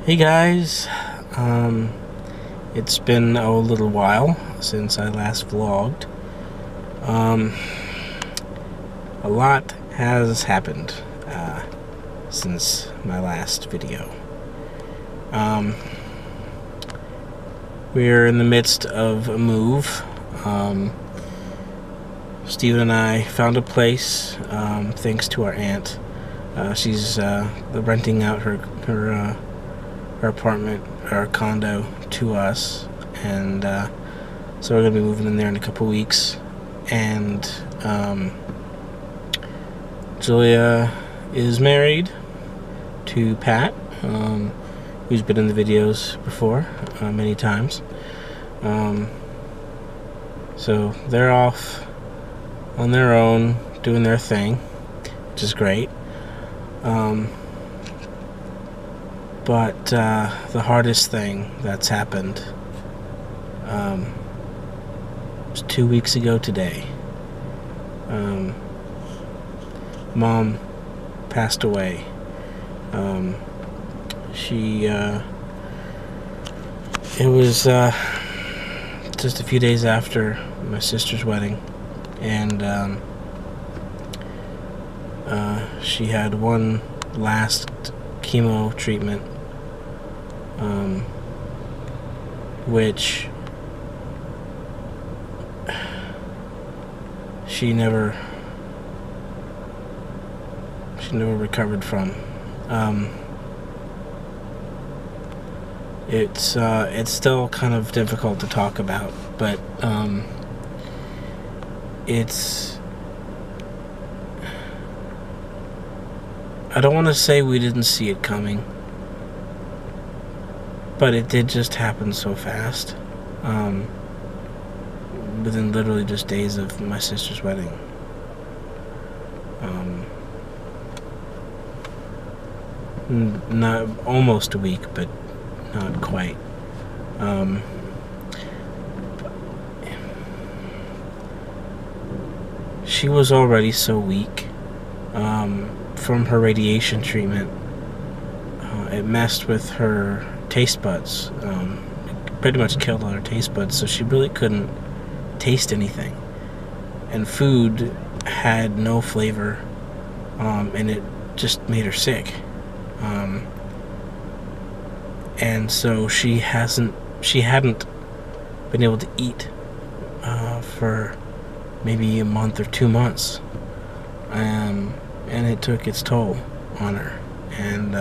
Hey guys, it's been a little while since I last vlogged. Um, a lot has happened since my last video. We're in the midst of a move. Steven and I found a place thanks to our aunt. She's renting out her apartment or condo to us, and so we're gonna be moving in there in a couple weeks. And Julia is married to Pat, who's been in the videos before many times. So they're off on their own doing their thing, which is great. But the hardest thing that's happened was 2 weeks ago today. Mom passed away. It was just a few days after my sister's wedding, and she had one last chemo treatment, which she never recovered from. It's still kind of difficult to talk about, but I don't want to say we didn't see it coming, but it did just happen so fast, within literally just days of my sister's wedding. Not almost a week, but not quite. She was already so weak from her radiation treatment. It messed with her taste buds. It pretty much killed all her taste buds, so she really couldn't taste anything. And food had no flavor, and it just made her sick. And so she hadn't been able to eat for maybe a month or 2 months, and it took its toll on her. And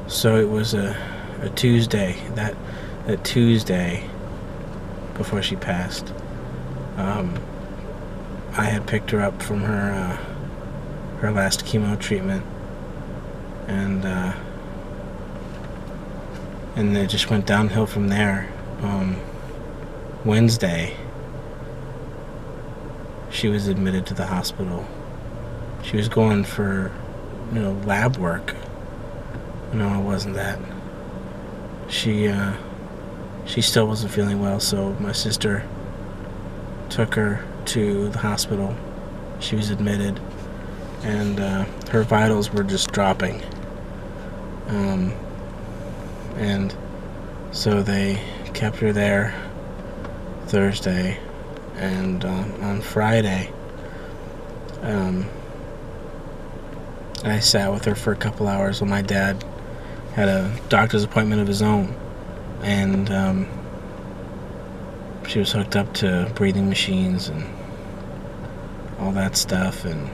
so it was a Tuesday, that Tuesday before she passed. I had picked her up from her last chemo treatment, and it just went downhill from there. Wednesday, she was admitted to the hospital. She was going for, lab work. No, it wasn't that. She still wasn't feeling well, so my sister took her to the hospital. She was admitted, and her vitals were just dropping. And so they kept her there Thursday, and on Friday, I sat with her for a couple hours while my dad had a doctor's appointment of his own, and she was hooked up to breathing machines and all that stuff, and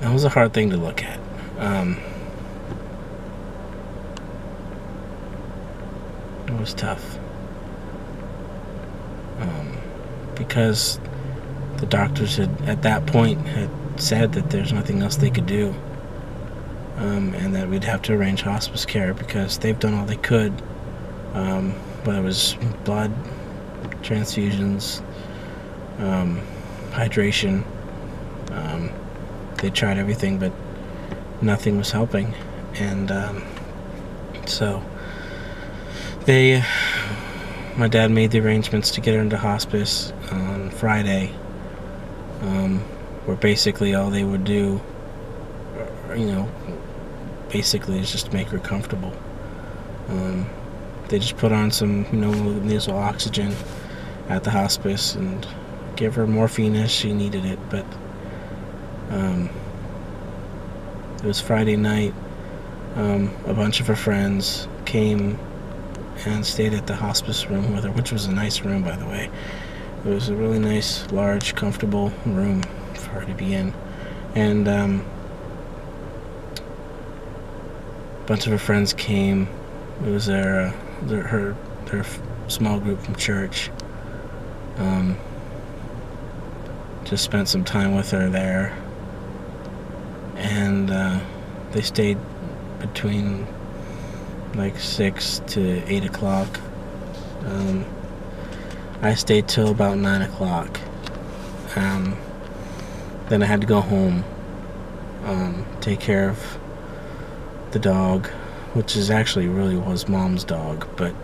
that was a hard thing to look at. It was tough, because the doctors at that point had said that there's nothing else they could do, and that we'd have to arrange hospice care because they've done all they could, whether it was blood transfusions, hydration. They tried everything, but nothing was helping. And so my dad made the arrangements to get her into hospice on Friday, where basically all they would do basically it's just to make her comfortable. They just put on some, nasal oxygen at the hospice and give her morphine as she needed it. But it was Friday night. A bunch of her friends came and stayed at the hospice room with her, which was a nice room, by the way. It was a really nice, large, comfortable room for her to be in. And a bunch of her friends came. It was their small group from church. Just spent some time with her there. And they stayed between like 6 to 8 o'clock. I stayed till about 9 o'clock. Then I had to go home, take care of the dog, which is actually really was Mom's dog. But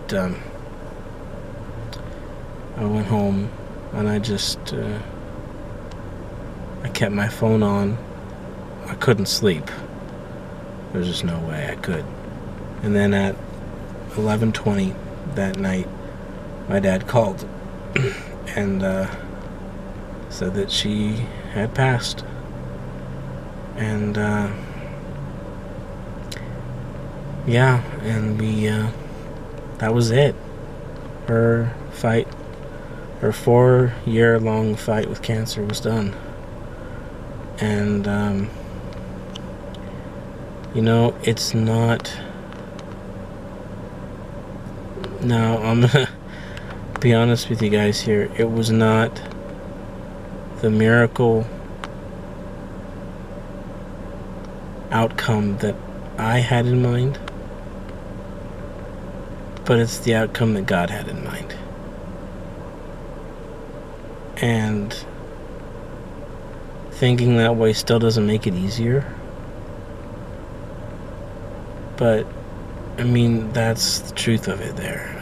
I went home and I just I kept my phone on. I couldn't sleep. There's just no way I could. And then at 11:20 that night, my dad called and said that she had passed. And yeah, and that was it. Her 4-year-long fight with cancer was done. And it's not. Now, I'm gonna be honest with you guys here. It was not the miracle outcome that I had in mind, but it's the outcome that God had in mind. And thinking that way still doesn't make it easier. But, that's the truth of it there.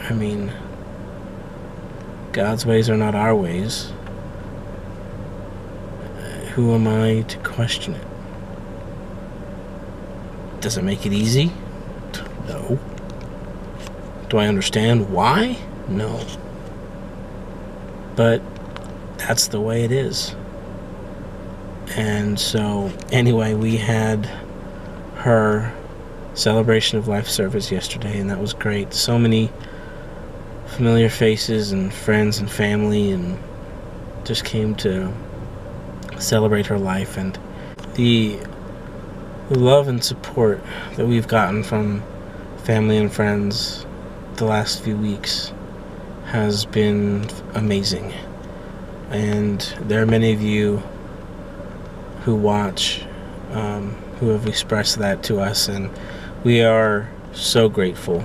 God's ways are not our ways. Who am I to question it? Does it make it easy? No. Do I understand why? No. But that's the way it is. And so, anyway, we had her celebration of life service yesterday, and that was great. So many familiar faces and friends and family, and just came to celebrate her life. And the love and support that we've gotten from family and friends the last few weeks has been amazing. And there are many of you who watch, who have expressed that to us, and we are so grateful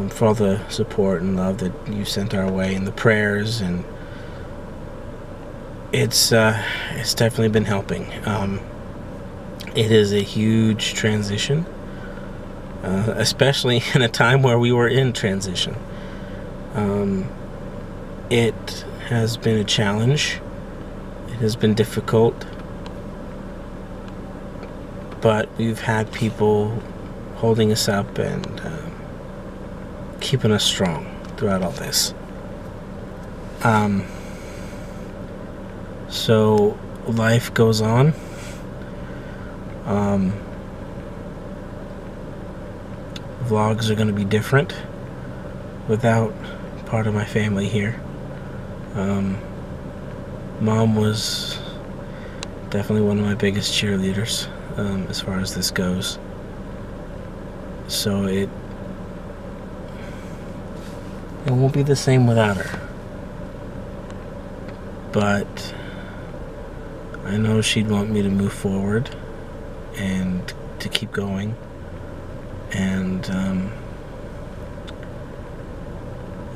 for all the support and love that you sent our way, and the prayers, and it's definitely been helping. It is a huge transition, especially in a time where we were in transition. It has been a challenge. It has been difficult. But we've had people holding us up and keeping us strong throughout all this. So life goes on. Vlogs are going to be different without part of my family here. Mom was definitely one of my biggest cheerleaders as far as this goes. So it won't be the same without her. But I know she'd want me to move forward and to keep going. And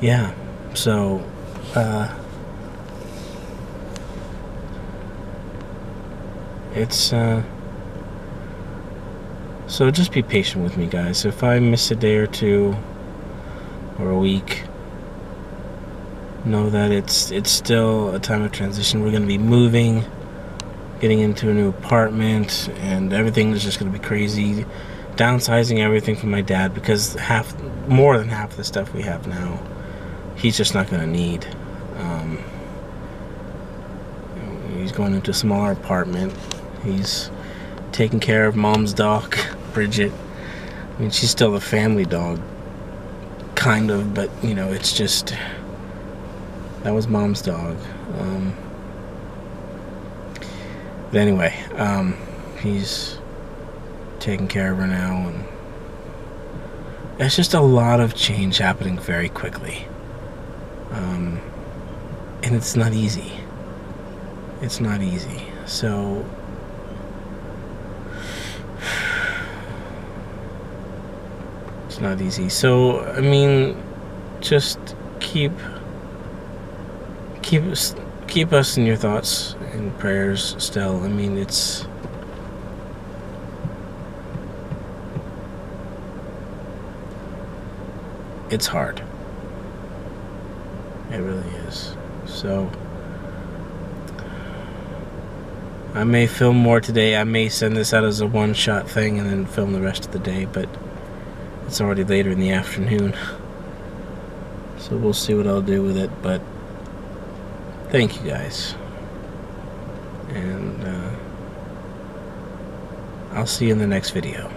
yeah, so it's so just be patient with me, guys. If I miss a day or two or a week, know that it's still a time of transition. We're going to be moving, getting into a new apartment, and everything is just going to be crazy. Downsizing everything from my dad, because more than half the stuff we have now, he's just not going to need. He's going into a smaller apartment. He's taking care of mom's dog, Bridget. I mean, she's still a family dog, kind of, but, you know, it's just, that was mom's dog. But anyway, he's taking care of her now, and it's just a lot of change happening very quickly. And it's not easy. It's not easy. So it's not easy. So, I mean, just keep us in your thoughts and prayers still. I mean, it's hard. It really is. So I may film more today. I may send this out as a one-shot thing and then film the rest of the day, but it's already later in the afternoon. So we'll see what I'll do with it, but thank you guys. And I'll see you in the next video.